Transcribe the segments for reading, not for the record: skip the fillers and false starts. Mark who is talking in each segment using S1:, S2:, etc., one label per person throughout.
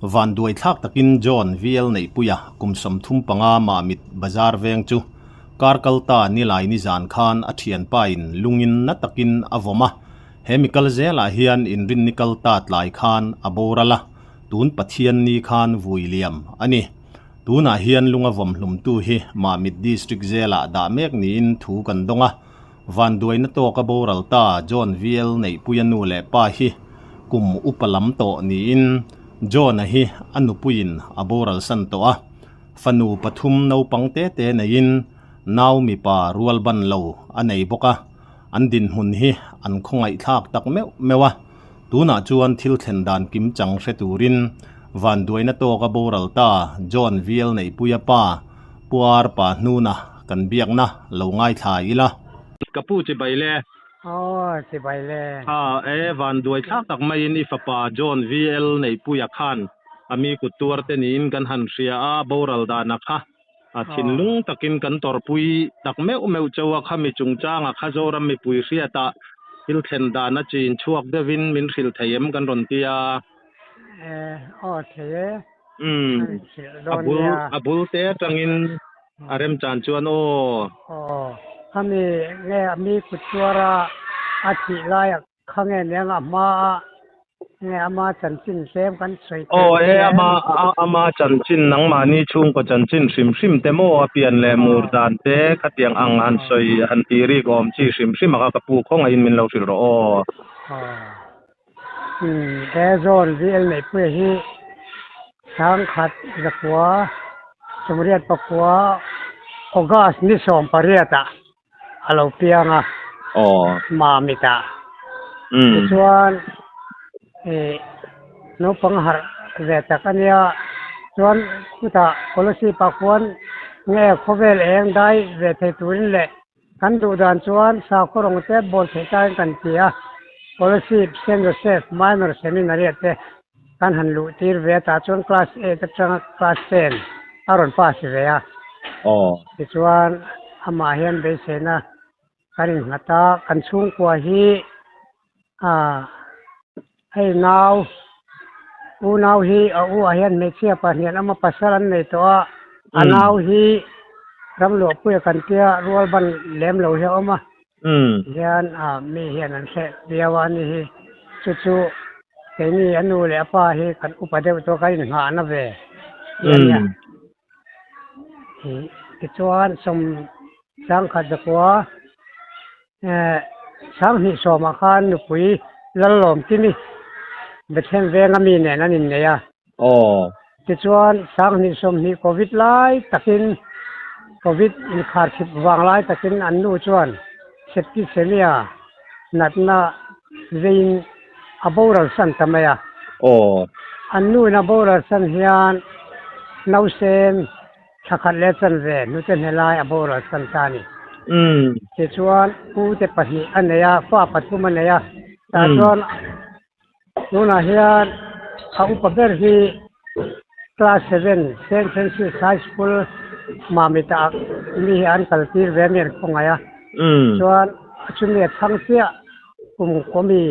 S1: van duai thak takin John VL nei puya kumsom thum panga ma mit bazar veng chu karkalta nilai ni zan khan athian pain lungin na takin avoma chemical zela hian in rin nikal tat lai khan aborala tun pathian ni khan vuiliam ani tuna hian lunga vom hlum tu hi ma mit district zela da mek ni in thu kan donga van duai na to ka boral ta John VL nei puya nu le pa hi kum upalam to ni in John hi anupuin aboral santo a fanu pathum no pangte te nain naw mi pa rual ban lo anei boka andin hun hi an khongai thak tak mewa tuna chuan thil thlen dan kim chang hreturin van duaina to ka boral ta John VL nei puya pa puar pa hnuna kan biak na lo ngai thaila kapu chi baile
S2: si bai le
S1: van duai thak tak mai in ifapa John VL nei puya khan ami kutur te nin kan han ria a boral da na kha a thinlung takin kan tor pui tak meu chawa khami chungchanga khazoram mi pui ria ta hil thlen da na chin chuak devin min khil thayem kan ron tia
S2: the
S1: abul te tangin arem chan chuan
S2: kami nge ami kutura athi lai khange nenga ma nge ama chanchin sem kan soi
S1: ama chanchin nang mani chung ko chanchin hrim temo apian le mur dan te khatiang ang han soi han tiri gom chi hrim ka kapu khong in min lo sil ro
S2: Zon VL nei pu hi sang khat zakwa sumriat pakwa ogas ni som pariata alo pianga mamita chuan no panghar veta kania chuan kuta policy pakwan nge khovel eng dai ve the tuin le kan du dan chuan sa khorong te bol thai kan tia policy Saint Joseph minor seminary te kan han lu tir ve ta chuan class A ta chang class 10 aron pass ve ya chuan ama hian be sena karin ngata kan chung kwa hi hey now hi u hian me chia pa hian ama pasaran nei to anaw hi ramlo pu kan tia rual ban lem lo he oma hian mi hian an se biawani hi chu teni anu le apa hi kan upadeu to karin nga na ve chuan som sang kha jakwa sang hi soma khan nupui lalom tini bethen venga mi ne nanin ne ya chuan sang ni som ni covid lai takin covid in khar thip wang lai takin annu chuan septi semia natna vein aboral san tamaya annu na aboral san hian nausem thakhat le chan ve nu te helai aboral san tani chuan pu te pahni aneya fa pathum aneya ta chuan nuna hian upaber hi class 7 St. Francis High School mamita mi an kaltir ve mer khongaya chuan chumi thangsia komi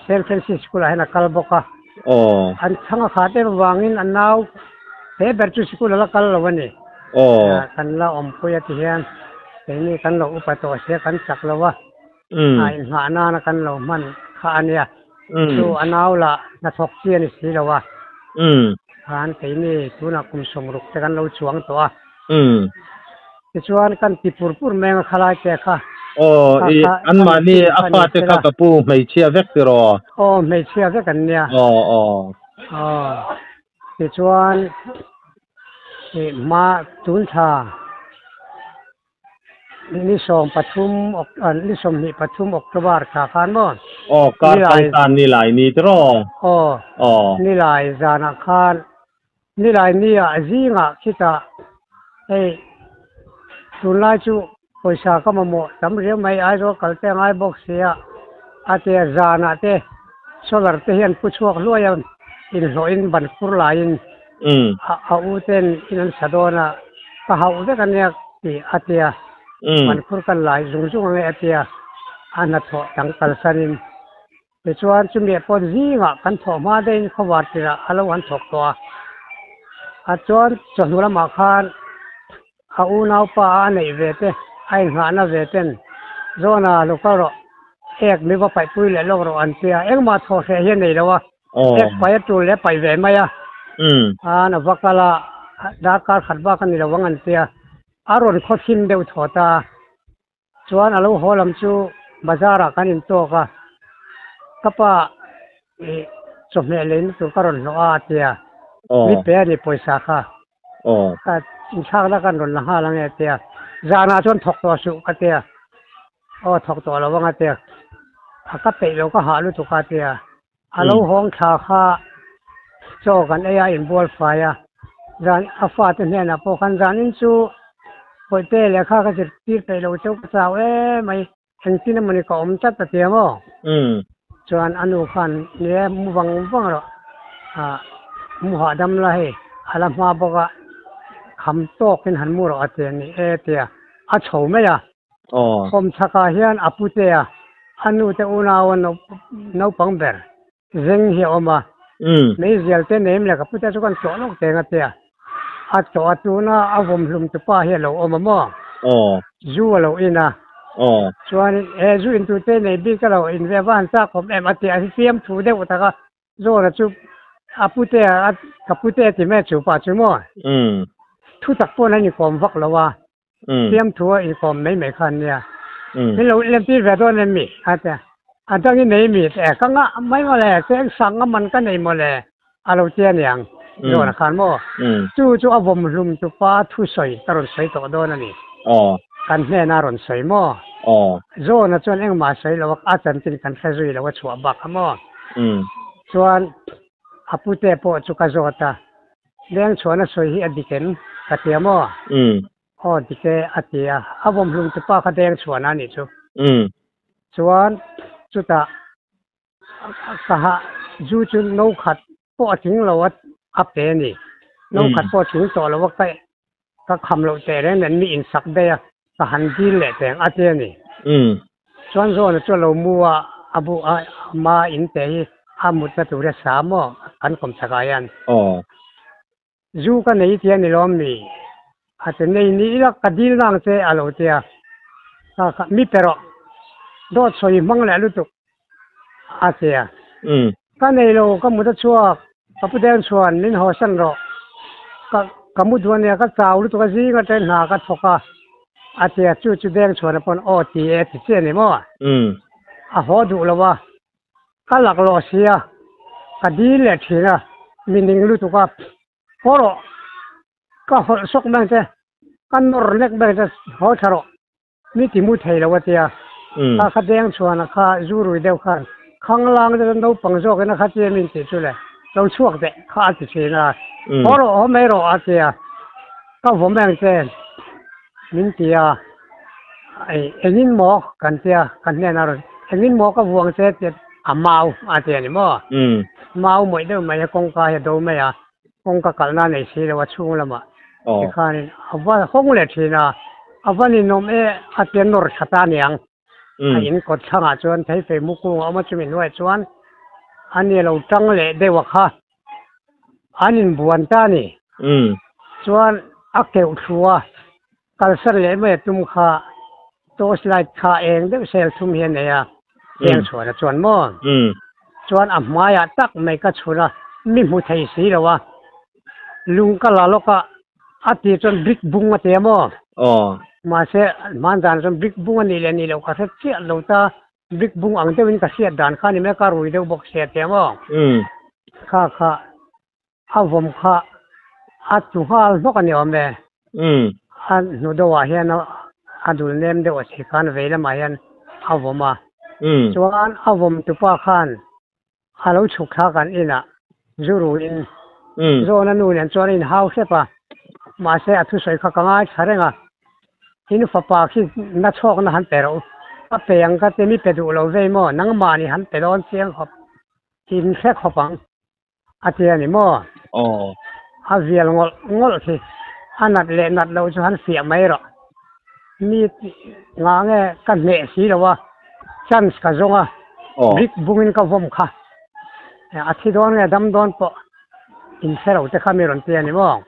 S2: St. Francis School hena kalboka an thanga khate wangin anaw he berchu school la kal lawani kan la ompuya ti hian ni kan lo upato se kan chaklawa ai hana na kan lo man kha ania so anaw la na thok chian si lawa han ni tuna kum somruk te kan lo chuang to chuan kan tipurpur menga khala te kha
S1: an mani apa te ka kapu mai chia vek tiro
S2: mai chia vek kan nia chuan ma tun tha ni som pathum ni pathum October tha khan mo
S1: ka tan ni lai ni tro
S2: ni lai zana khan ni lai ni a zinga kita tunlai chu poisa ka mo tamre mai ai ro kalte ngai box ya ate zana te solar te hian puchuak loyam in loin ban fur lain a uten in sadona ka hau de kan ya ti atia ban fur kan lai zung ngai atia ana tho tang kal sanin แต่ชวนจุดเดียปนซีงะกันถอมาได้ขวัดที่ละฮัลโหลวันถกตัวชวนจนหัวมาคานเอาหน้าป่าในเวทไอ้หาหน้าเวทโซน่าลูกก็รอเอกมีว่าไปปุ้ยเลยลูกรออันเสียเอ็งมาทอเสียเห็นไหนแล้ววะเอกไปตัวเลยไปเวไหมอ่ะน่ะวักละดาการขัดบ้ากันนี่ละวังอันเสียอารมณ์โคตรหินเดียวถอดตาชวนอาลูหัวลำชูบาจาระกันอินโตก็ป้าสมัยเล่นตัวก็รอนโนอาเตียมีเปียนี่ป่วยสักก็ชากแล้วกันรอนละห้าลังเตียจานาชนถกตัวสุกเตียถกตัวแล้วว่าเตียก็เตะเราก็หาลูกตุกเตียอาลูห้องชาค่าโจกันอินบอลไฟจานอาฟาตเนี่ยนะพอกันจานินซูป่วยเตะเลยข้าก็จะตีไปเราเจ้าสาวไม่เห็นที่นั่นมันก็อมจัดเตียมั้งจวนอนุพันธ์เนี่ยมุบังหรอมุหาดำเลยอาลมาบอกว่าคำโต้เป็นหันมุรอเตียนี่เตียโฉมไหมผมชักเฮียนอปุเตียอนุเตอุนาวันนปังเบอร์เร่งเหี่ยวมาไม่เสียเต้นเอ็มเลยกับปุเตียสุกันโจนกเตียงเตียโจตูน่าผมลุมตุป้าเฮียเรามั่งจูเราอินะส่วนจูอินตัวเต้นในบิ๊กเราอินเวบ้านซักผมมาเตียเสียมถูเดียวแต่ก็โจระจูปุเตียกับปุเตียที่แม่จูป้าจูมั่งทุกตักปนนี่ความฟักเราว่าเสียมถูอีกความไม่คันเนี่ยนี่เราเล่นที่เวทนี่มีอาจจะนี้ไม่มีแต่ก็ง่ะไม่มาเลยเสียงสั่งมันก็ไม่มาเลยเราเจียนอย่างโดนขันมั่งจู่ผมรุมจุป้าทุสอยตรอนสอยตัวโดนนี่กันแน่นารอนสอยมั่งโจน่ะจนเอ็งมาสอยแล้วว่าอาจารย์ตินกันแค่จุยแล้วว่าชัวบักมั่งส่วนอาปุเตปจุกโจตาเลี้ยงชวนสอยที่อดีตกันกเตียมั่งดิเกอดีตผมรุมจุป้าเขาเลี้ยงชวนนั่นนี่จูส่วนจุดตาสหจู่จุนนกขัดปอถึงเราว่าอัปเดตนี่นกขัดปอถึงต่อเราว่าไปก็คำเราแต่เรื่องนั้นมีอินสักเดียก็หันดีแหละแต่อาเจนี่ส่วนส่วนเรามัวบุมาอินเตยมุดมาตัวเรื่องสามอันคมสกายันจู่กันในที่นี่ล้อมมีอาจจะในนี้ละคดีนั่งเสียเราเตียมีเปรอะโดดสวยมั่งแหละลูกตุกอาเซียก็ในโลก็มุดชัวก็พูดเดินชวนนินหัวสันรอก็มุดวันเนี่ยก็สาวลูกตุกซีก็เต้นหาก็ทกอาเซียจู่เดินชวนปนทีที่เสียนี่มั้งหัวดูแล้วว่าก็หลักโลเซียก็ดีเลยทีนะมีนิ่งลูกตุกพอรอก็สกแบงเจ้ก็นรเล็กแบงเจ้หัวชะรอนี่ที่มุดไทยแล้วว่าเตียถ้าขัดแย้งชวนข้าจูรุยเดียวกันข้างล่างจะต้องปังโจกันนะขัดแย้งมินติดเลยเราช่วยเด็กข้าติดเชื้อนะพอเราไม่รออาเซียก็ผมแบ่งเส้นมินติอาไอ้ยินหมอกันเสียกันเนี่ยนะไอ้ยินหมอก็วงเสียเจ็ดเมาอาเซียนี่มั้งเมาไม่ได้ไม่กงกายดูไม่กงกะกันนั่นไอ้สิเราว่าช่วยละมั้งที่ข้านี่เอาว่าห้องเล็กทีนะเอาว่านี่นมอาเซียนนอร์ชตานี่ยังอินกดช่างจวนใช้เฟมุกุงเอามาจุ่มด้วยจวนอันนี้เราจังเลยได้ว่าค่ะอันนี้บวนตานี่จวนอักเกวชัวกัลสันเลยไม่ตุ้มค่ะตัวสไลด์ค่ะเองเด็กเซลทุ่มเห็นเนี่ยเองชัวนะจวนมั่งจวนอ่ะมาอยากตักไม่ก็ชัวนะมีมุทัยสีแล้ววะลุงก็ลาลก็อาทิตย์จนบิ๊กบุ้งมาเทียมมาเสียมันจานจนบิ๊กบุ้งนี่เราก็เสียเราตาบิ๊กบุ้งอังเทวินก็เสียด่านข้านี่ไม่ก็รู้เดี๋ยวบอกเสียเทียมข้าเอาผมข้าจุฮ่าลูกกันเนี่ยแม่หนูดูว่าเห็นดูเนมเดี๋ยวสิคันเวลามาเห็นเอาผมมาจวนเอาผมตุป้าขันเราฉุกท้ากันอินะจูรุอินโซนันนู่นจวนอินเฮาเสียปะมาเสียทุสอยข้ากังไงใช่ไหมอินฟ้าปากที่นัดชกนัหันเปร่าก็เปียงก็เต็มไปดูเราเว้ยมั่งนังมานี่หันเปร่าเสียงครับกินแค่ขบังอาเจียนี่มั่งอาเวียลงอที่อันนัดเล่นนัดเราจะหันเสียไม่หรอกมีงานกันเนสีแล้วว่าจันสกัดจง brik bungin ka vom kha athi don nge dam don po in sero te kha mi ron ti ani mo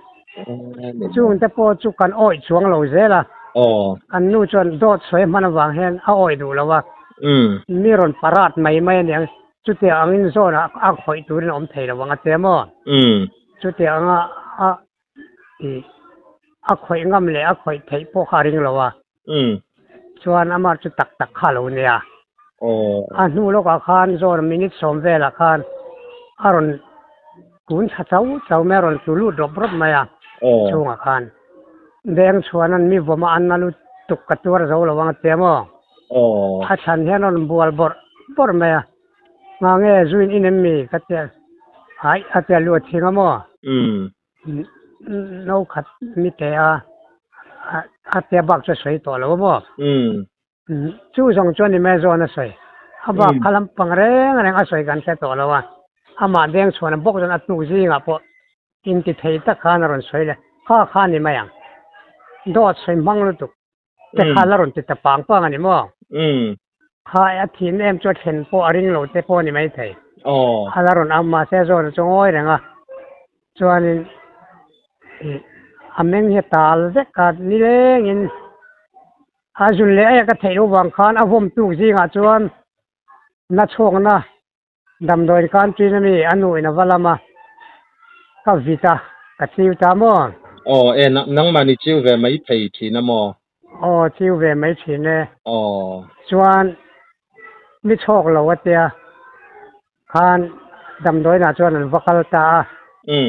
S2: chung te po chu kan oi chuang lo zela an nu chon dot soi man wang hen a oi du lawa mi ron parat mai mai ne chu te angin zona a khoi turin om thei lawanga te mo chu te anga a khoi ngam le a khoi thei po kharing lawa chuan amar chu tak tak khalo nia a nu lo ka khan zor minute som vela khan aron kun chau meron tu lu drop drop maya chunga khan deng chuanan mi voma annalu tuk katur zo lawang temo a chan henon bual bor maya nge zuin inemi katia ai atia lu thinga mo no khat mi te a te bak cho soi to lo mo chu jong choni me zo na soi aba khalam pangreng reng a soi gan se to lo wa ama deng chuan bok jan atu ji nga po in ti thei ta khan ron soi le kha ni mayang dot soi mang lu tu te khala ron ti ta pang ani mo kha a thin em cho then po aring lo te po ni mai thei hala ron amma se zo chongoi renga chuanin ameng he tal de ka ni leng in azun le ay ka theiru wang khan avom tu ji nga chuan na chong na dam doi kan tri na mi anu ina walama ka vita ka chiu ta mo
S3: nang mani chiu ve mai thei thi na mo
S2: chiu ve mai thi ne chuan mi chok lo atia khan dam doi na chuan an vakal ta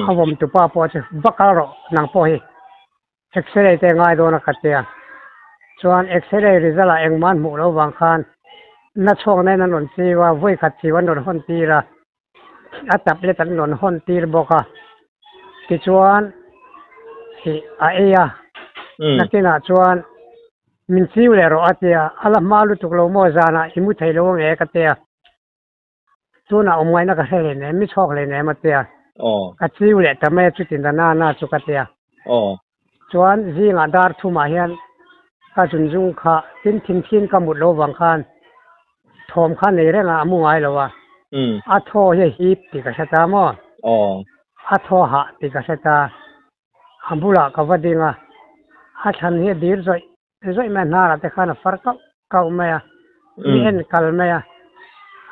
S2: avom tu pa po che vakal ro nang po hi x-ray te ngai do na katia chuan x-ray result a engman mu lo wang khan na chok nei na non chi wa voi khat chi wan ron hon ti ra a tablet an ron hon tir boka ti chuan hi a eya nakina chuan min chiu le ro atia ala malu tuk lo mo zana imu thei lo nge katia tuna omngai na ka hele ne mi chok le ne matia ka chiu le ta me chu tin da na chu katia chuan zinga dar thu ma hian ka chun jung kha tin thin ka mut lo wang khan thom khan nei renga amu ngai lowa a tho he hi ti ka sata mo a tho ha ti ka sata ambula ka wadinga a than he dir zoi man na ra te khana farka ka umaya ni en kalmaya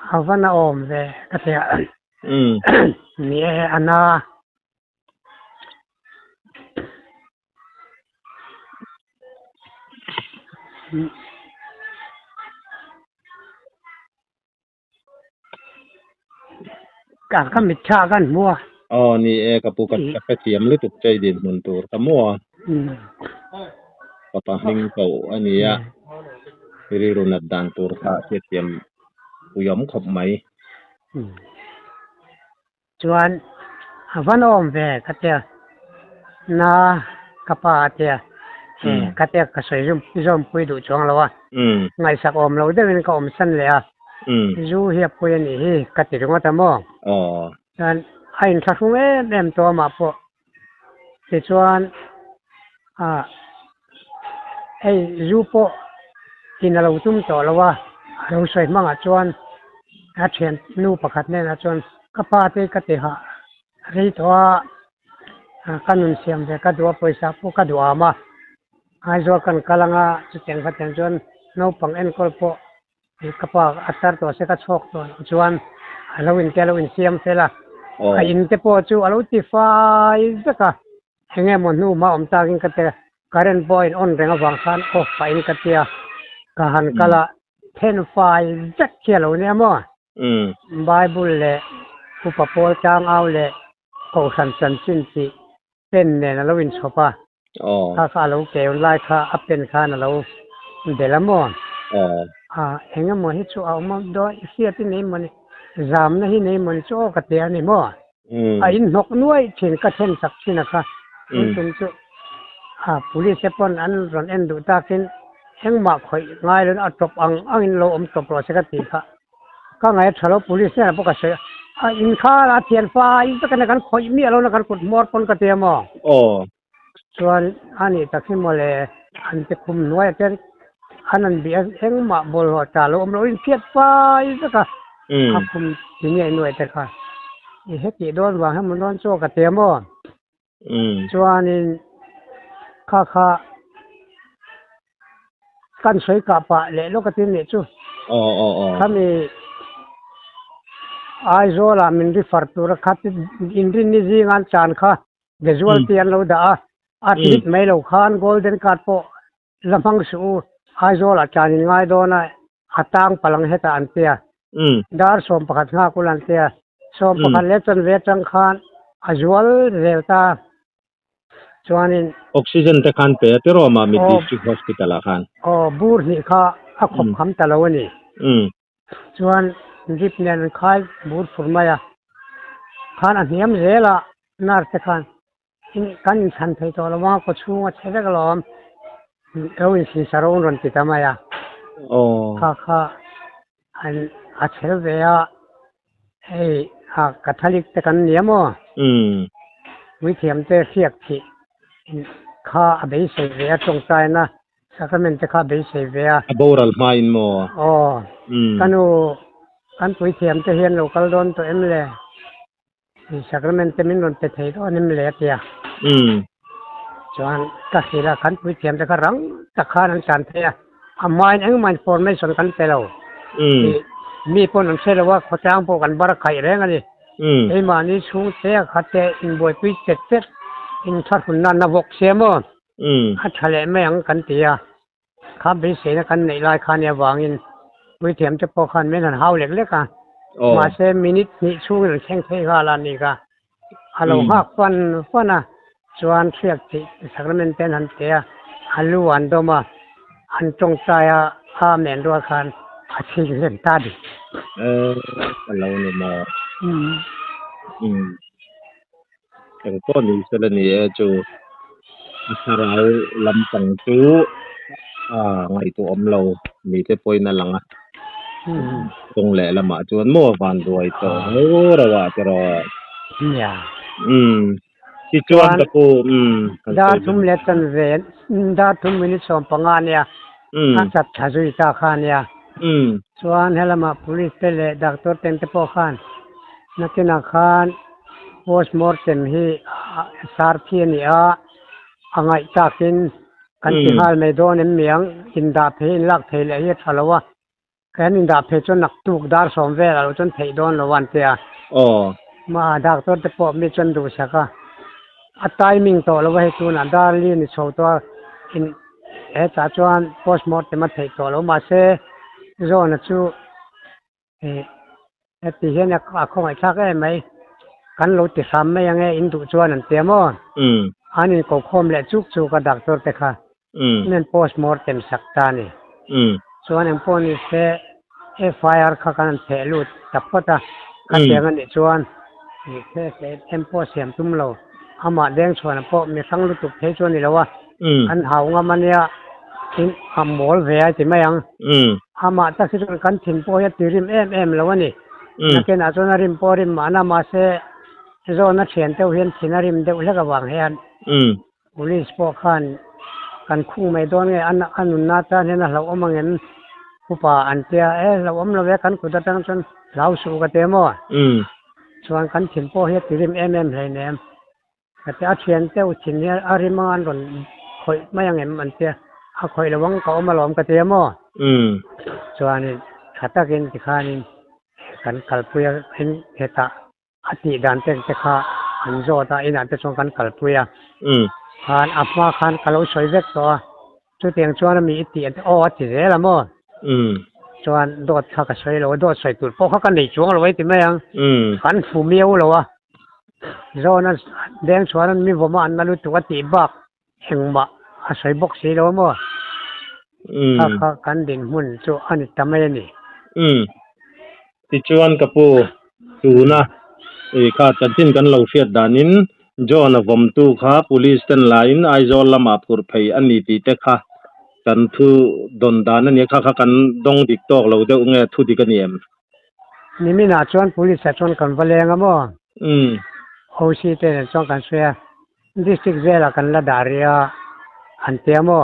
S2: havana om ve ka te ni ana ka mit cha gan mua
S3: ni kapu ka tiam lu tuk chai din mun tur ka mo pa hing ko ani ya ri runat dan tur ka tiam uyom khop mai
S2: chuan havan om ve katia na kapa atia katia ka soi zum pui du chong lawa ngai sak om lo de ka om san le a zu hi pui ni hi kati ringa ta mo chuan hain thakung em to ma po ti chuan ei zu po tin lo tum to lawa lo soi manga chuan a thian nu pakhat ne na chuan kapa te kati ha ri to kanun siam ve ka dua paisa po ka dua ma ai zo kan kalanga chu teng kha teng chuan no pang en kol po kapa atar to se ka chok to chuan halloween siam sela a in te po chu alo ti fai zaka henge mon nu ma om takin ka te current point on renga wang khan off pa in ka tia ka han kala 10 fai zak khelo ne mo bible le upa pol chang au le ko san sin ti pen ne na lowin chopa ka lo ke lai kha apen kha na lo delamo henga mo hi chu au ma do sia ti nei mon zam na hi nei mon chu ka te ani mo a in nok nuai thin ka then sak china kha tum chu police pon an ron en du takin hengma khoi ngai ron atop angin lo om top ro se ka ti kha ka ngai thalo police na po ka se in kha la thian fa in ta kan khoi mi alo na kan kut mor pon ka te mo chuan ani takhi mole an te khum nuai te hanan bi engma bol ho ta lo om lo in phiat fa in ta ka akum tini noi te kha I heti don wa ham don cho ka te mo chuanin kha kan soi ka pa le lo ka tin ni chu kami ai zo la min ri far tu ra khat in rin ni ji ngan chan kha visual tian lo da atlit mai lo khan golden card po lamang su ai zo la chan ngai do na atang palang heta an tia dar som pakhat nga kulan tia som pakhat le chan ve chang khan azual reta chuanin
S3: oxygen te khan pe te ro ma mi district hospital a khan
S2: bur ni kha a khom kham talawani chuan rip nen khai bur furmaya khan a niam zela nar te khan in kan san thei to lawa ko chunga chhega galom ewin si sarong ron ti tamaya kha an a chhel veya ei a catholic te kan niamo wi thiam te siak thi kha abei sei ve tong tai na sacrament te kha bei sei ve a
S3: boral main mo
S2: kanu kan pui thiam te hian local don to emle sacrament te min ron te thei do nim le tia chuan ka hila kan pui thiam te kha rang ta khan an chan the a main eng formation kan te lo mi pon an se lo wa khotang po kan bar khai reng ani ei ma ni chung te khate in boi pui tet in thar hun na vok semo a thale me ang kan tia kha be se na kan nei lai khan ya wangin wi thiam te po khan men han haw lek lek a ma se minute ni chung ren kheng thei ga la ni ga halo hak fan a chuan thiak ti sacrament ten han tia halu an do ma han tong ta ya ha men ro khan a chi len ta di
S3: lo ni ma ang po ni sala ni chu sarau lampang chu ngai tu omlo mi te poi na langa tong le lama chuan mo van duai to rawa tero
S2: ya
S3: ti chuan ta ku
S2: da thum le chan ve da thum minute som panga nia a chat thajui ta khan ya chuan helama police te le doctor ten te po khan nakina khan post mortem hi sar phi ni a angai takin kan ti hal me don em miang inda phe lak thei le hi thalawa kan inda phe chon nak tuk dar som ve la chon thei don lo wan tia ma doctor te po mi chon du saka a timing to lo he tu na dar li ni so to in e ta chuan post mortem ma thei to lo ma se zo na chu e ti hian a khong ai thak e mai kan lo ti sam me yang e in du chuan an te mo ani ko khom le chuk chu ka doctor te kha nen post mortem sakta ni chuan em poni se FIR kha kan the lut tapata ka tengan ni chuan ni se em po siam tum lo ama deng chuan po mi sang lu tu the chuan ni lawa an hau nga mania in amol ve ai ti mayang ama ta si kan thin po ya tirim em lawani naken a chona rim po rim mana ma se zo na thian te hian thinarim de ula ka wang hian police po khan kan khung mai don nge anun na ta ne na lo omangem upa antia lo om lo ve kan ku da tang chon lau su ka te mo chuan kan thin po he tirim em hlei nem ka ta thian te u thin ya ariman ron khoi mayang em antia a khoi lawang ka om lom ka te mo chuan khata kin ti khanin kan kalpuya hin heta ati dan te kha an zo ta ina te chong kan kalpuya khan apma khan kalo soi vek to chu teng chuan mi ti o ti re la mo chuan dot kha ka soi lo dot soi tur po kha kan nei chuang lo wai ti mayang kan fu miau lo wa zo na deng chuan mi voma an nalu tu ati bak hengma a soi bok si lo mo kha kan din mun chu ani tamai ni
S3: ti chuan kapu tu na kha tatin kan lo fiat danin John vom tu kha police ten line aizol lama phur phei ani ti te kha kan thu don dan ani kha kan dong dik tok lo de nge thu dik ani em
S2: nimi na chuan police a chuan kan valeng amo hosi te chuan kan sia district zela kan la daria an te amo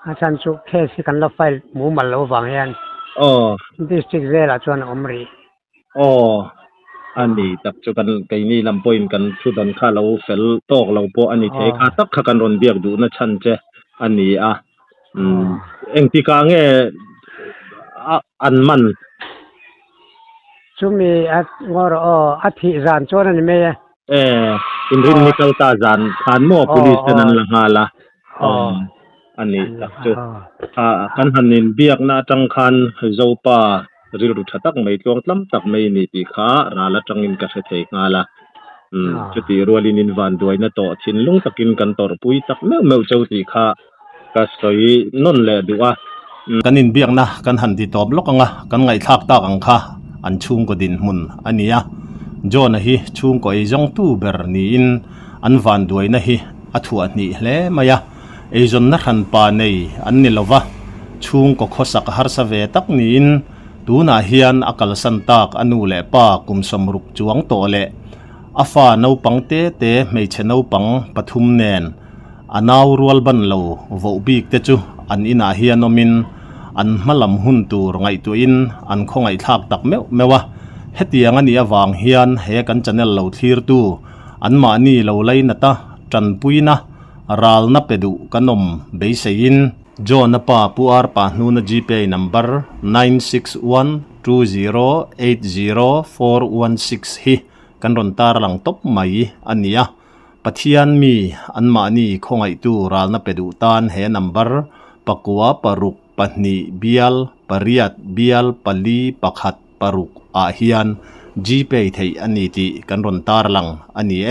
S2: a chan chu case kan la file mu mal lo wang yan
S3: อ๋อ
S2: district vela chuan omri
S3: อ๋ออันนี้ตักจุกันไกนี่ลำปอยกันชุดันข้าเราเฟลตอกเราพออันนี้เทข้าตักข้ากันรอนเบียกดูนะฉันเจอันนี้เอ็งที่กางอันมัน
S2: chumi at ngor athi zan chuan ani me
S3: in rin nikal ta zan khan mo police nan la halaอันนี้ตักจุกันหันนินเบียกนะจังคันโจป่าริรุทัตักไม่ตวงลำตักไม่นี่ปีขาราละจังอินกษเทงาละจุดที่รัวลินินวันด้วยนะต่อชินลุงตักินกันต่อปุยตักเมื่อเจ้าสีขาก็สวยนนแหละดูว่า
S1: กันอินเบียกนะกันหันที่ตอบล็อกงะกันไงทักตากังค่ะอันชุ่มก็ดินมุนอันนี้โจนะฮิชุ่มก็ไอจงตู้เบอร์นี่อินอันวันด้วยนะฮิอัฐวนี่เล่มายะไอจนนักหันปาในอันนี้ละวะชุ่มก็ขสักฮาร์สเวตักนี่อินตูน่าเฮียนอักลสันตักอนุเล่ป้ากุมสมรุกจวงโตเล่อาฟ้าเนาปังเตเตไม่เชนเอาปังปฐุมเนนอันเอารัวบันโลวอบีกเตจูอันอินาเฮียนอมินอันมาลำหุ่นตูรไงตัวอินอันคงไอทักตักเมวะเฮตียงอันนี้วางเฮียนเฮกันจันเนลเราทีร์ตูอันมานี่เราไล่นตาจันปุยนะรัลนับเปดูกันนมเบสอินโจนป้าปูอาร์ปานูนจีเพย์นัมเบอร์96120804164ฮิกันรอนตาร์หลังตบไม่อันนี้ปัทยันมีอันมานี่คงไอตูรัลนับเปดูตานเฮนัมเบอร์ปักวาปรุกปนีเบียลปริยัดเบียลปลีปักหัดปรุกอาเฮียนจีเพย์ไทยอันนี้ที่กันรอนตาร์หลังอันนี้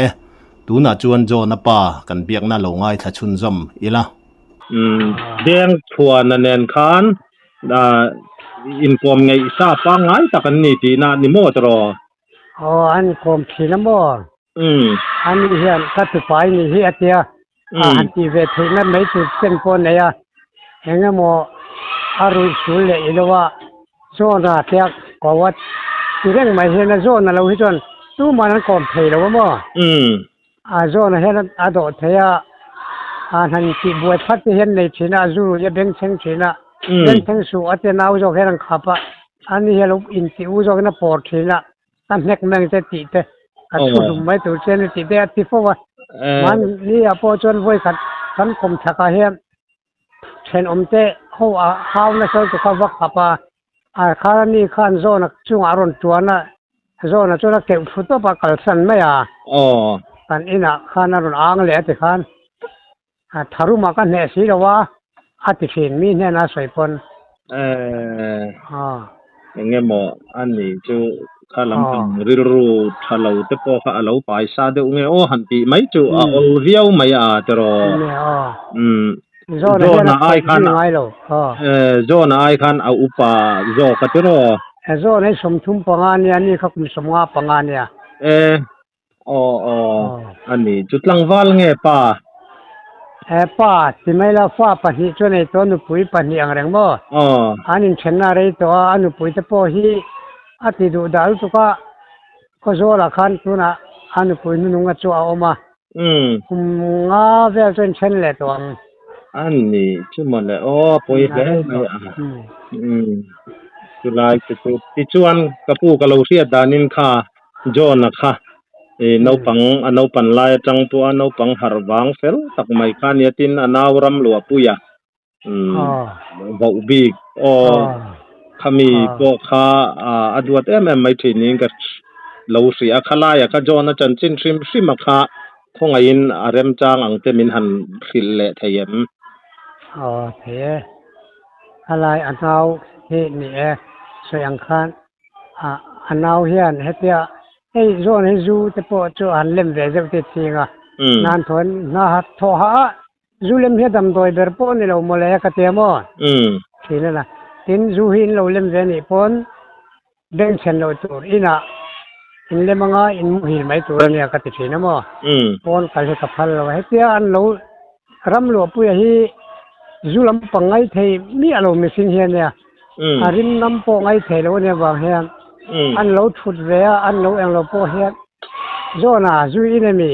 S1: ตูน่าจวนโจนป้ากันเบียกน่าลงง่ายถ้าชุนจอมอีละ
S3: เดียงทัวนันเองคันอินคอมไงซาปังไงตะกันนี่ทีน่ะนิโมตรอ
S2: อันคอมพีนบ่อันนี้เฮียนกัดไปนี่เฮียเตียอันที่เวทีนั้นไม่ถูกเส้นปนเนี่ยเห็นโมอารุณสุเลอีโลว่าโซน่าเตียก็ว่าที่เรื่องไม่เห็นโซน่าเราที่จนตู้มันคอมพีแล้วบ่โซน่าเห็นอดเทียหันที่บวชพัดเห็นในที่น่าจูจะเป็นเชิงที่น่ะเป็นเชิงสูอัตนาอุจจาระขับอันนี้เราอินทิอุจจาระปอดที่น่ะอันเล็กแมงจะติดกัดชุดไม่ตัวเช่นติดแต่ที่พวกมันนี่พอจนไว้กัดสังคมชักเห็นเช่นอมเตะเขาในส่วนที่เขาวักขับข้านี่ขันโซนช่วงอารมณ์ตัวน่ะโซนช่วงเก็บฟุตบอลกัลสันไม่ตันอิน่ะขันอารมณ์อ่างเลยที่ขันทารุมากันเนี่ยสิเราว่าอาทิตย์มีเนี่ยน่าสวยปน
S3: อย่างเงี้ยหมออันนี้จูข้าลำพังริรูถ้าเราเตปข้าเราไปซาเดอุเงโอหันตีไม่จูเอาเรียวไม่ตรอ
S2: โจน่าไอคัน
S3: โจน่าไอคันเอาอุปาโจกัตรอ
S2: โจในสมทุมปังานเนี่ยนี่เขาคุมสมงาปังานเนี่ย
S3: อันนี้จุดลังวาลเงี้ยป้า
S2: ป้าที่ไม่ละฟ้าปนิจวนในตัวนุปุยปนิอย่างแรงบ่อันนี้ฉันน่ะเลยตัวอนุปุยจะพอฮีอาทิตย์ดูดาวตุก็โจละคันตัวน่ะอนุปุยนุ่งกระชัวออกมางาเวลจนฉันเลยตัว
S3: อันนี้ชั่วโมงเลยปุยเลยจุลายจุดที่ชวนกับผู้กับเราเสียดานินค่ะโจนะคะนปังนปันลายจังตัวนปังหารวังเฟลตักไม่ขันยตินนาวรำหลวปุยบ่าวบีกขมีพวกข้าอดวัดไม่ทีนี้ก็เราเสียขลายก็จอนจันจินชิมชิมข้าคงอินอารมณ์จางอังเตมินหันฟิลเละเทียม
S2: เทียอะไรอันเอาเฮนี่สวยอังคารอันเอาเฮียนเฮตียโซนให้จูแต่พอจูอันเล่มเวจติดสิงนานทนน่าทอหาจูเล่มเฮดำโดยเบอร์ปนเราโมเลกเตียมทีนั่นนะทินจูหินเราเล่มเวนี่ปนเดินเชนเราตัวอินะอินเล่มงาอินมุหินไม่ตัวเนี่ยกติดสินะมั้งปนกันจะกับพันเราให้เตียอันเรารำหลวงปุยฮีจูลำปังไงเทมีอารมณ์มิสิงเฮียเนี่ยริมน้ำปงไงเทเราเนี่ยบางเฮียอันเราทุดเวียอันเราเองเราพอเฮ็ดโจน่าจุยนี่มี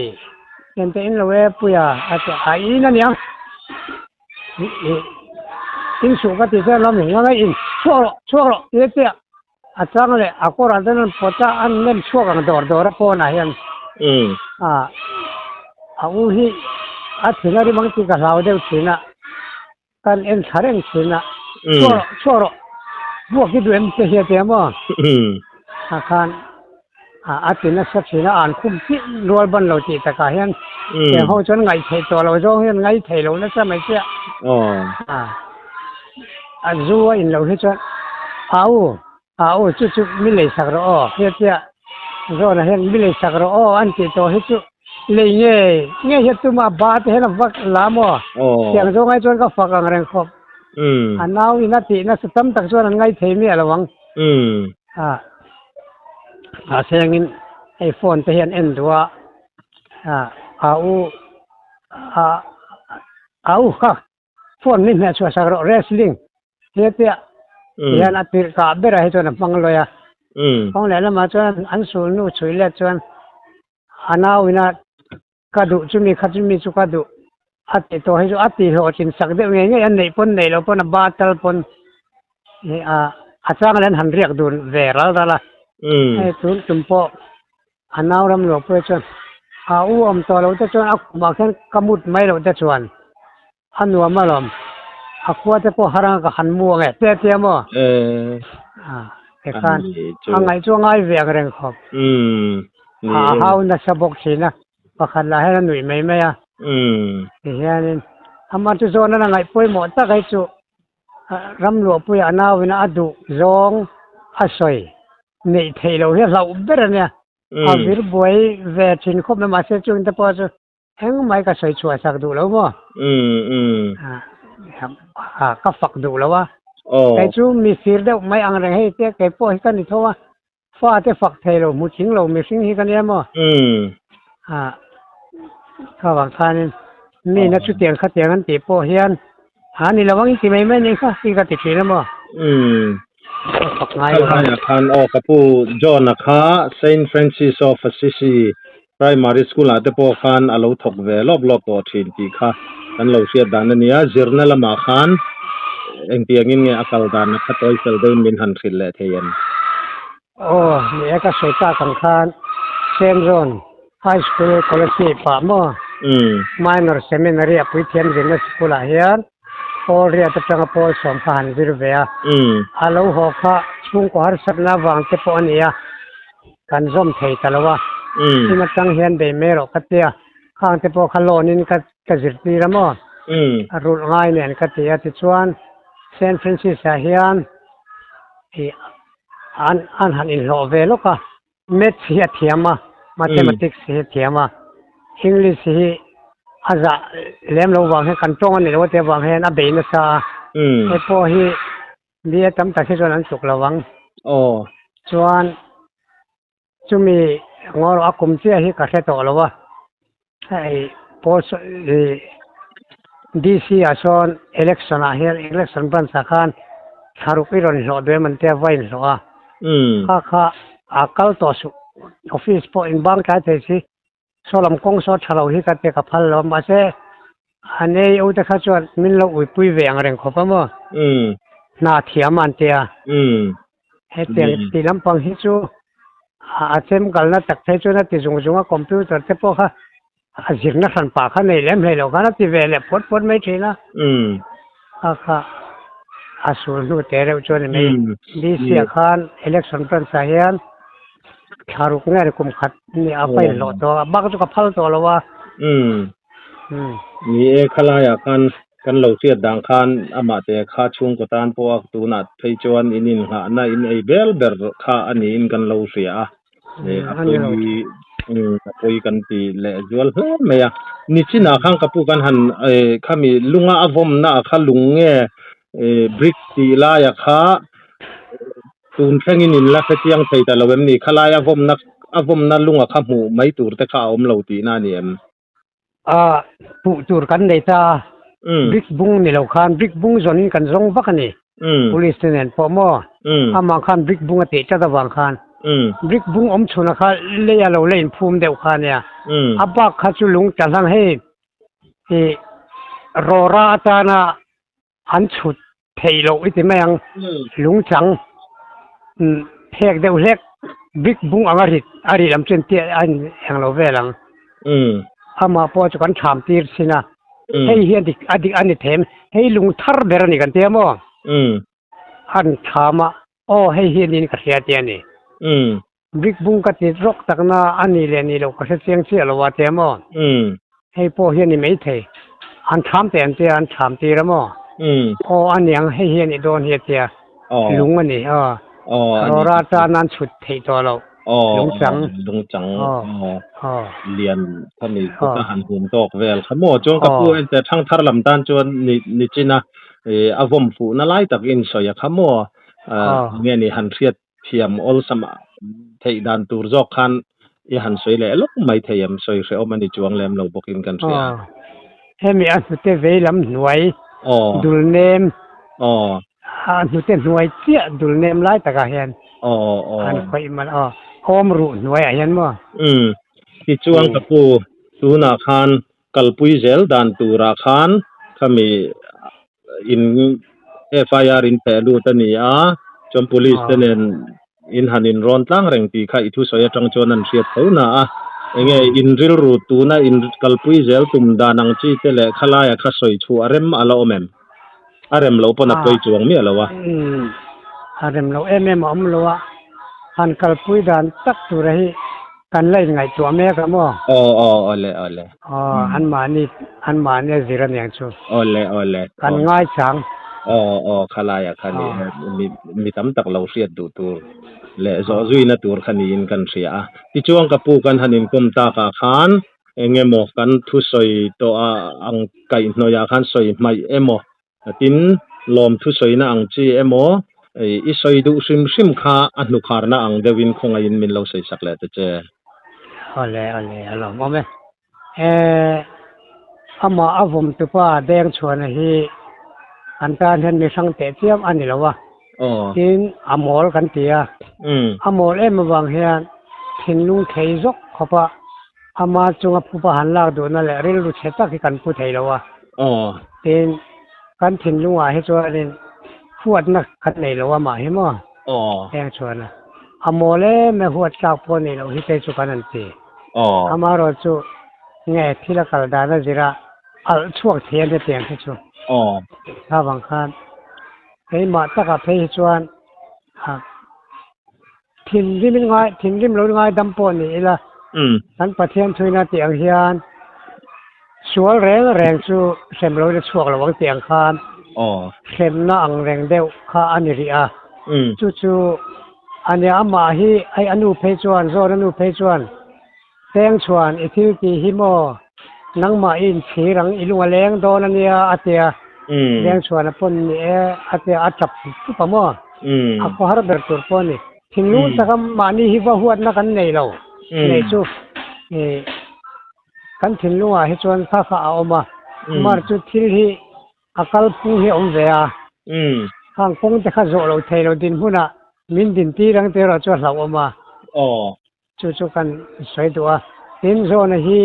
S2: เห็นแต่อินเราปุยอาจจะไอ้นั่นยังอินสุกติเสเราไม่ยังไงอิน ชั่วเนี่ยอาจารย์เลยอากูรันนั้นพอจะอันเล่นชั่วกันดอร์พอนะเห็นอาวุธอาทิตย์นั้นบางทีก็เราเดี๋ยวทีน่ะกันเอ็นชาร์เอ็นทีน่ะชั่วพวกที่ดูเอ็มเสียเสียมั้งอาคารอาทิตย์นั้นสักทีน่ะอ่านคุ้มที่รวยบันเราจีตะกาเห็นแต่เขาจนไงเทตัวเราจงเห็นไงเทเราเนี่ยจะไม่เสียจูว่าอินเราเห็นจนเอาจุดมิเลสักรอเฮียเจ้าเราเนี่ยเห็นมิเลสักรออันที่ตัวเห็นจุเลยเนี่ยเห็นตัวมาบาดเห็นฟักลามอ่ะเสียงจงไงจนก็ฟักอะไรครบอันนั้นอินาทีน่าสตัมตักจนไงเทมีอะไรวังเสียงอินไอโฟนที่เห็นเอ็นตัวเอาค่ะโฟนนี่แม่ช่วยสักรอเรสลิงเฮียเจ้าเฮียนัดที่กาเบรให้จนฟังเลยฟังแล้วมาจนอันสูงนู่ช่วยเล็ดจนอันนั้นวินาคดูจุมีขัดจุมีสุขดูอัติตัวให้จุอัติหัวจินสักเดียวเนี่ยอันไหนปนไหนเราปนบาตลปนอาจารย์เล่นหันเรียกดูเวรัลดาละให้จุ่มพออันนั้นรำหลวงเพื่อจนตัวเราจะจนมาแค่กมุดไม่เราจะชวนอันนัวมาลมขวดจะพอหารังก็หันมัวไงเตี้ยมั้งแต่การไงช่วงไงเวียงเร่งขอบเขาเนี่ยสะบกชีนะประคันละให้หนุ่ยไม่เฮียนี่อามาจุโซนั่นไงป่วยหมดตะไคจุรำหลวงป่วยอนาวินาดูจงอาศัยนี่เทเราเฮียเราเบรเนี่ยวิรบวยเวทินคบมาเสียจุนตะพอจุเฮงไม่ก็ใส่ช่วยสักดูแล้วมั้งก็ฝักดูแล้วว่าไอ้จูมีฟีร์เดียวไม่อังเรงให้เจ๊ไก่ป่วยกันนี่เท่าว่าฟ้าเจ๊ฝักเทเรามุชิงเราไม่สิ่งที่กันเนี่ยมั้งก็บางท่านนี่นักชุดเตียงขัดเตียงกันตีโปเฮียนนี่ระวังที่ไม่นี่ค่ะที่กันติดฟีนะมั้งฝักง่ายเลย
S3: คันออกกับผู้จอนะคะเซนต์ฟรานซิสออฟแอสซิซีprimary school อาจจะพอคันอาลูทกเวลอบตัวทีนที่ค่ะกันเราเสียดานนี่อ่ะจิรนัลมาคันเอ็งเตียงินเนี่ยอักลดานนักตัวอิสระเดินบินหันขึ้นเลยเทียน
S2: นี่ก็สวยตาสังขารเซนโซนไฮสคูลคอลเลจป่ามั้งminor seminary ปุยเทียนวินสคูลเฮียนพอเรียนตั้งแต่ปอสองพันวิรุเวียอาลูหอกะช่วงก่อนสักนาวังเทปอนี่อ่ะกันซอมเทยตลอดที่นักตั้งเฮียนเดเมโรกัตเตียข้างเทปอคาโลนินกัจิตตีละมั้งรูดง่ายเนี่ยกัตเตียติดชวนเซนต์ฟรานซิสเฮียนอันหันอินโลเวลก็เมทเสียเทียมmathematics เสียเทียมEnglish อาจจะเลี้ยงเราวางให้กันตรงนี่เราจะวางให้นับเบนซาไอ้พวกที่เรียนตั้งแต่ที่จวนสุกระวังจวนจะมีงออากุมเสียที่กระเทตัวเราว่าไอ้พวกDC อาชอน election เฮีย election บันสักการคารุกิรอนโหด้วยมันเทียบไว้หรอข้าอาเกลตัวสุออฟฟิศพออินบังค์ได้สิโซลัมกงโซชาเราฮิกัดเตกับพัลลมมาเสอันนี้อุตส่าห์ชวนมินเราอุยปุยเวียงเร่งขบมั้งนาเทียมันเตียให้เตียงตีลำพังฮิจูอาเซมกันนะตักเทจูนะติจงว่าคอมพิวเตอร์เทปค่ะอาจิงนักสันปากข้างในเล่มเลยเรากันนะที่เวลพดไม่ใช่นะค่ะอาสูรนู่นแต่เราชวนไม่ดีเสียขันอิเล็กชันเป็นสาเหตุคารุกเนี่ยคุมขัดนี่เอาไปหลอดตัวบ้าก็จะกับพัลตัวแล้วว่า
S3: นี่ขลายกันเราเสียดังคันอามาเตะข้าช่วงกตานพวกตัวนัดไปจวนอินินหาหน้าอินไอเบลเบอร์ข้าอันนี้อินกันเราเสียเนี่ยคุยกันตีเละจวนเฮ้ยไม่อะนี่ชินาข้างกับผู้กันหันข้ามีลุงอาฟมนะข้าลุงเนี่ยบริกตีลายข้าตูนแค่งินินละแค่ยังใส่แต่เราแบบนี้ขลายอาฟมนักลุงข้าหมูไม่ตูแต่ข้าอมเราตีหน้าเนี่ย
S2: ผู้จูดกันได้จ้าบริกบุ้งนี่เราคันบริกบุ้งจนกันส่งพักนี่police เนี่ยพอมอามาคันบริกบุ้งติจะตะวันคันบริกบุ้งอมชุนนะคะเลี้ยเราเล่นภูมิเดียวกันเนี่ยอาบักข้าจุลุงจะทำให้รอราตานะอันชุด เทโลอิติแมงลุงจังเพกเดวเล็กบิ๊กบุงอาริลำเชนเตียอันแห่งเราเวลังอามาพอจะกันถามตีสินะให้เฮียดิกอดิกอันนี้เทมให้ลุงทาร์เดรนี่กันเตียมั้งอันถามอ่ะโอ้ให้เฮียนี่ก็เสียเตียนี่บิ๊กบุงก็ติดรกตักนาอันนี้เลยนี่เราก็เสียงเสียเราว่าเตียมั้งให้พอเฮียนี่ไม่เทอันถามแต่อันเตียอันถามตีละมั้งโอ้อันยังให้เฮียนี่โดนเฮียเตียลุงอันนี้เราราชานั้นสุดเทตัวเราลุงจัง
S3: เรียนถ้ามีก็หันหุ่นตอกเวลขโมยจงกับผู้แต่ทั้งทารลำตันจวนนิจินะอาวมฟูนั่นไล่ตักอินสอยขโมยเงี้ยนี่หันเรียดเทียมอลสมาเทียดันตูร์จอกขันอีหันสวยเลยลูกไม่เทียมสวยเสียมันดิจวงเลมเราบอกกินกันเสีย
S2: ให้มีอันสุดเทเวลำหน่วยดูเนมอันสุดเทหน่วยเจี๊ยดูเนมไล่ตะกะเห็นอันคอยมันโอมรุ่นหน่วยเห็นมั้ง
S3: ที่จวงกับผู้ตูนาคานกัลปุยเซลดันตูราคานถ้ามีอินFIR in pelu tania chom police tenen in hanin ron tlang reng ti kha ithu soya tang chonan riat thauna enge in ril ru tu na in kalpui zel tum danang chi tele khala ya kha soi thu arem ala omem arem lo pona poi chuang mi alawa
S2: arem lo emem om lo han kalpui dan tak tu rahi kan lai ngai tu me ka mo
S3: ole
S2: an ma ni ziran yang chu
S3: ole
S2: kan ngai chang
S3: คลายคันนี้มีตำตักเราเสียดูตัวและจอจุยนะตัวคันนี้อินกันเสียที่ช่วงกับปูกันหันินกุมตากาขานเงยหมอกกันทุสอยตัวอังไก่นอยาขันสอยไม่โมตินลมทุสอยนะอังจีโมอีสอยดูซิมขาอันนุขารนะอังเดวินคงอินมินเราใส่สักแล้วแต่เจ
S2: อะไรมองไหมอามาอาผมตัวป้าแดงชวนให้อันการเห็นมีสังเตเทียมอันนี้แล้ววะทินอมอลกันเตียอมอลมาวางเฮียนทินลุงเทยจกขบะอามาจงผู้ประหารลากดูนั่นแหละเรื่องรู้เชตักที่กันผู้ไทยแล้ววะทินกันทินลุงให้ชวนเล่นหัวนักกันไหนแล้ววะมาเห็นมั้งแดงชวนนะอมอลไม่หัวจากพวกนี้เราที่ใจสุกันนั่นสิอามาเราจูเงี้ยที่ละกันได้นะจิระช่วงเทียนจะเตียงให้ชัวถ้าบางครั้งให้มาตะกับให้ชวนถิ่นริมง่ายถิ่นริมลงง่ายดำปนนี่ละนั้นประเทศช่วยนาเตียงเฮียนชัวแรงสู้เข็มเราจะช่วงระวังเตียงคานเข็มน่าอังแรงเดียวข้าอันนี้ริอาจู่อันนี้อามาฮีไออนุเพชวนโซอนุเพชวนแตงชวนอิทิกีฮิโมนังมาอินสีรังอิลุงแรงโดนเนี่ยอาเตียแรงชวนปนเนี่ยอาเตียอาจับทุกปมอาขวารเบิร์ตุปนนี่ทิ้งนู้นสักมานี่ฮิวหัวนักกันในเราในจู่กันทิ้งนู้นให้ชวนข้าเอามาจุดที่ที่อากาศพุ่งให้อมเสียข้างคงจะข้าโจเราเทเราดินหุ่นมินดินตีรังเตเราจวดเราออกมาจู่กันสวยตัวดินโซนที่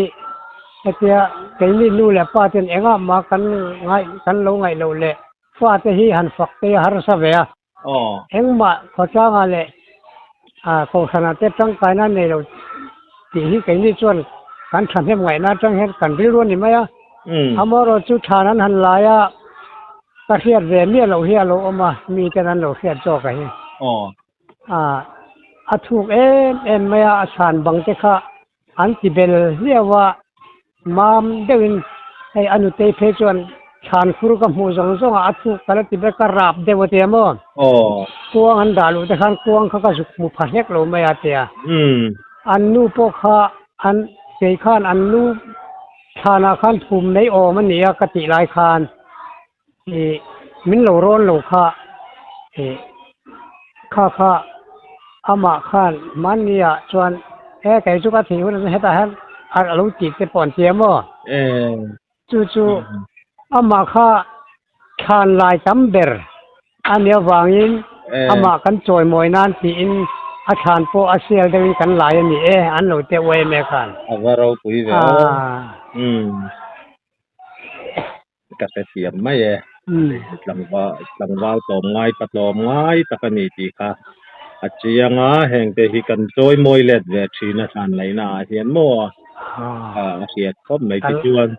S2: เตียไก่นี่นู่นแหละป้าเตียนเองมากันง่ายกันเราง่ายเราเลยป้าเตียหันฝักเตียหาร์สเวียเองมาขอจ้างอะไรโฆษณาเต็มตั้งไปนั่นเนี่ยเราตีที่ไก่นี่ชวนกันทำให้ไงน่าจังเห็นกันริ้วนี่ไหมอามาเราจุดฐานั้นหันลายตะเคียนเรียนเนี่ยเราเฮียเราออกมามีแต่นั้นเราเฮียจอกกันถูกไม่อาสานบังเจ้าอันที่เบลเรียกว่ามามเดินให้อนุเตเพชวนชานครูกับมูจงถูกกันที่เบลกราบเดวเตียมกวงอันดาลุแต่ขันกวงเขาก็สุกมุพันเล็กเราไม่อาเตียอันนู้ปกขาอันเจขันอันนู้ชานาขันภูมิในโอมันเนี่ยกติลายคานมินโลร้อนโลข้าอามาขันมันเนี่ยชวนไก่จุกถิ่นคนนั้นให้ตาหันเราติดแต่ปอนเทียมจู่อามาข้าคานลายจำเบอร์อันเนี้ยวางอินอามากันจอยมวยนั่นที่อินอาคารโปอาเซียเดินกันหลายนี่อันเราเตะไว้เมกัน
S3: ว่าเราคุยแล้วกระเทียมไม่ tlangwal tom ngai patlom ngai takani ti kha achianga hengte hi kan choi moi let ve thina than leina hian mo a hiat khop mai ti chuan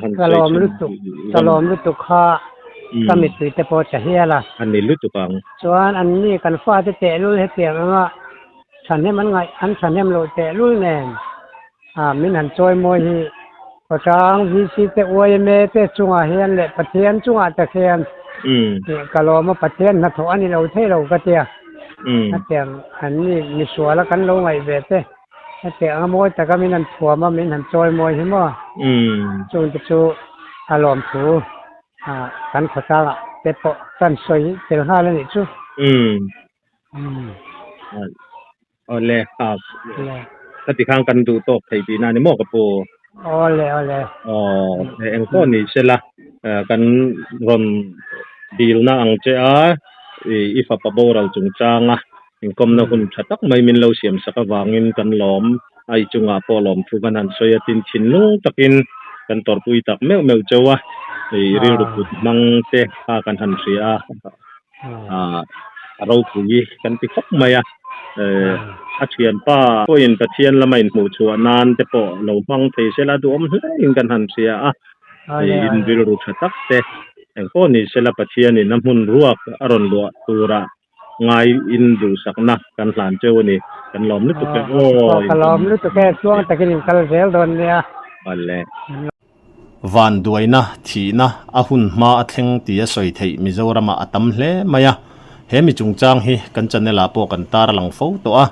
S3: han
S2: talom lu tu kha kami tui te po cha hiala
S3: an ni lu tu kang
S2: chuan an ni kan fa te lu he te nga chan he man ngai an chan hem lo te lu nen min han choi moi hiพอช้างวิสิตอวยเมเตจุงอาเฮียนเลยปะเทียนจุงอาตะเคียนกะโลมาปะเทียนนัทอันนี้เราเทเรากะเตียนัทเตียงอันนี้มีสัวแล้วกันลงไงเวเตนัทเตียงมวยแต่ก็มีนันผัวมามีนันจอยมวยใช่ไหมจุงจะจูอารมณ์ถูกันขอจ้างเตปะกันสวยเจ้าห้าแล้วนี่จู
S3: เอาเลยครับถ้าติดข้างกันดูโต๊ะไทยปีหน้านี่หมอกระโป
S2: ole
S3: eng ko ni sela kan ron dil na ang che a ifa pa boral chung changa ingkom na hun thatak mai min lo siam saka wangin kan lom ai chunga polom thu kan han soya tin thin lu takin kan tor pui tak meu chewa ri ru put mang te ha kan han ria ro pui kan ti khop maya a thian pa po in pathian lamai mu chu nan te po lo bang thei sela du om in kan han sia in vil ru thatak te eng ko ni sela pathian in namun ruak aron lo tura ngai in du sakna kan hlan cheu ni kan lom lu tu ke
S2: kan lom lu tu ke chuang takin kal zel don nia
S3: alle
S1: van duaina thina a hun ma a thleng ti a soi thei mizorama atam hle maya hemi chungchang hi kan chanela po kan tar lang fo to a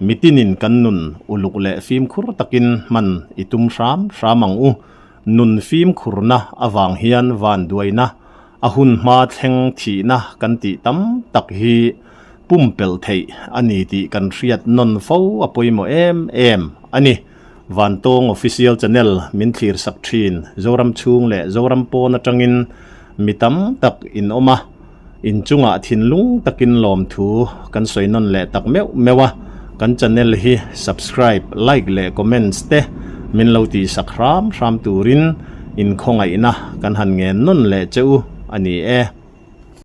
S1: mitinin kan nun uluk le fim khur takin man itum ramang u nun fim khurna awang hian van duaina a hun ma thleng thina kan ti tam tak hi pumpel thei ani ti kan riat non fo apoimo em ani van tong official channel min thlir sak thin zoram chung le zoram po na tangin mitam tak in oma in chunga thinlung takin lom thu kan soinon le tak mewa kan channel hi subscribe like le comments te min lo ti sakram turin in khongai na kan han nge non le cheu ani